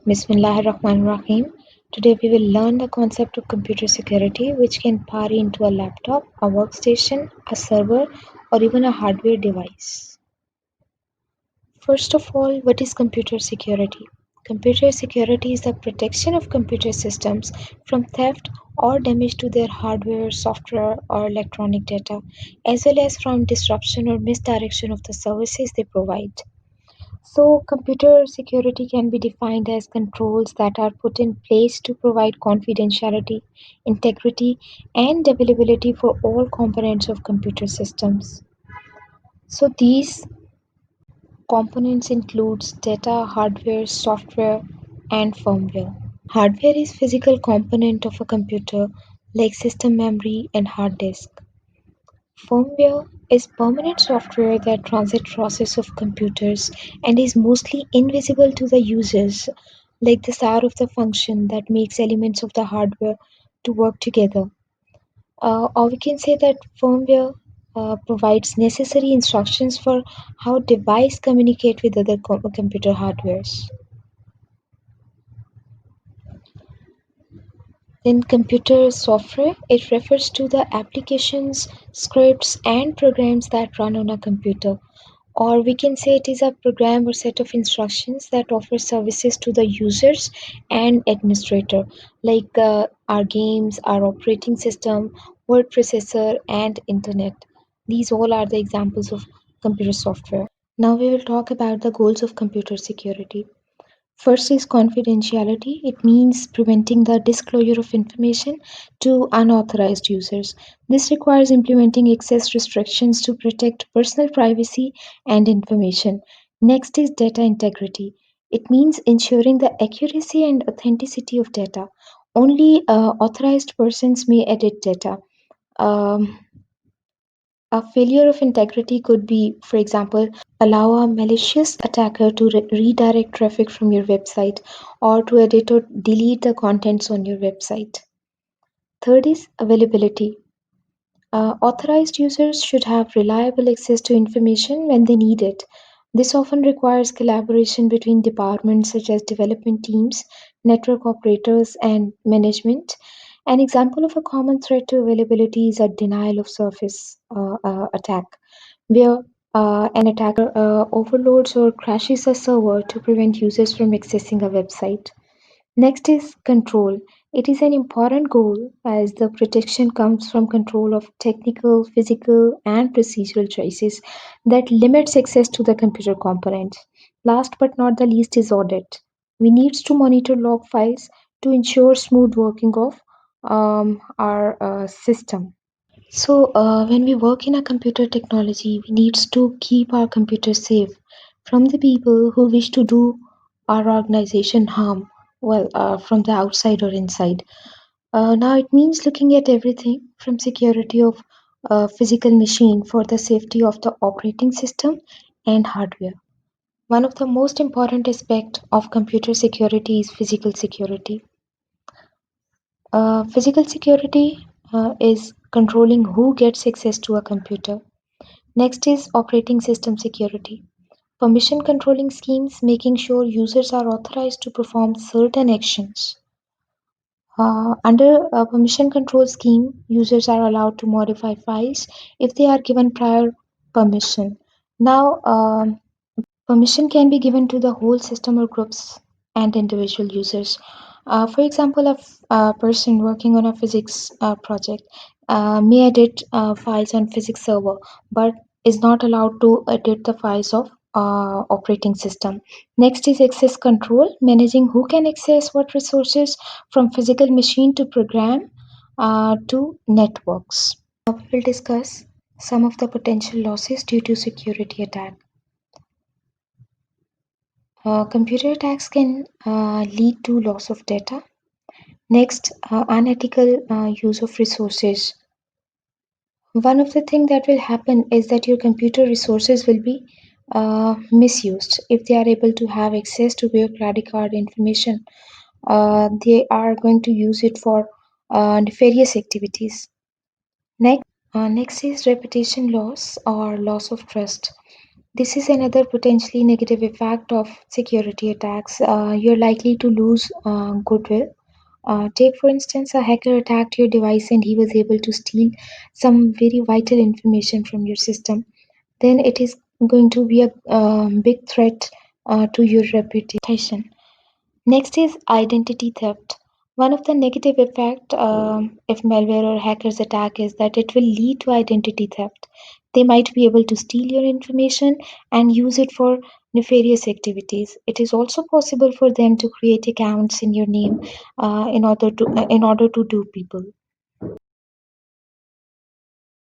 Bismillahirrahmanirrahim. Today we will learn the concept of computer security, which can parry into a laptop, a workstation, a server, or even a hardware device. First of all, what is computer security? Computer security is the protection of computer systems from theft or damage to their hardware, software, or electronic data, as well as from disruption or misdirection of the services they provide. So, computer security can be defined as controls that are put in place to provide confidentiality, integrity, and availability for all components of computer systems. So, these components includes data, hardware, software, and firmware. Hardware is physical component of a computer like system memory and hard disk. Firmware is permanent software that transit process of computers and is mostly invisible to the users, like the start of the function that makes elements of the hardware to work together. Or we can say that firmware provides necessary instructions for how device communicate with other computer hardwares. Then computer software, it refers to the applications, scripts, and programs that run on a computer. Or we can say it is a program or set of instructions that offer services to the users and administrator, like our games, our operating system, word processor, and internet. These all are the examples of computer software. Now we will talk about the goals of computer security. First is confidentiality. It means preventing the disclosure of information to unauthorized users. This requires implementing access restrictions to protect personal privacy and information. Next is data integrity. It means ensuring the accuracy and authenticity of data. Only authorized persons may edit data. Um, a failure of integrity could be, for example, allow a malicious attacker to redirect traffic from your website or to edit or delete the contents on your website. Third is availability. Authorized users should have reliable access to information when they need it. This often requires collaboration between departments such as development teams, network operators, and management. An example of a common threat to availability is a denial of service attack, where an attacker overloads or crashes a server to prevent users from accessing a website. Next is control. It is an important goal as the protection comes from control of technical, physical, and procedural choices that limits access to the computer components. Last but not the least is audit. We need to monitor log files to ensure smooth working of our system. So, when we work in a computer technology, we need to keep our computer safe from the people who wish to do our organization harm, from the outside or inside. Now, it means looking at everything from security of physical machine for the safety of the operating system and hardware. One of the most important aspect of computer security is physical security. Physical security is controlling who gets access to a computer. Next is operating system security. Permission controlling schemes making sure users are authorized to perform certain actions. Under a permission control scheme, users are allowed to modify files if they are given prior permission. Now, permission can be given to the whole system or groups and individual users. For example, a person working on a physics project may edit files on physics server, but is not allowed to edit the files of operating system. Next is access control, managing who can access what resources from physical machine to program to networks. Now we will discuss some of the potential losses due to security attack. Computer attacks can lead to loss of data. Next, unethical use of resources. One of the things that will happen is that your computer resources will be misused. If they are able to have access to your credit card information, they are going to use it for nefarious activities. Next is reputation loss or loss of trust. This is another potentially negative effect of security attacks. You're likely to lose goodwill. Take, for instance, a hacker attacked your device and he was able to steal some very vital information from your system. Then it is going to be a big threat to your reputation. Next is identity theft. One of the negative effect if malware or hackers attack is that it will lead to identity theft. They might be able to steal your information and use it for nefarious activities. It is also possible for them to create accounts in your name in order to do people.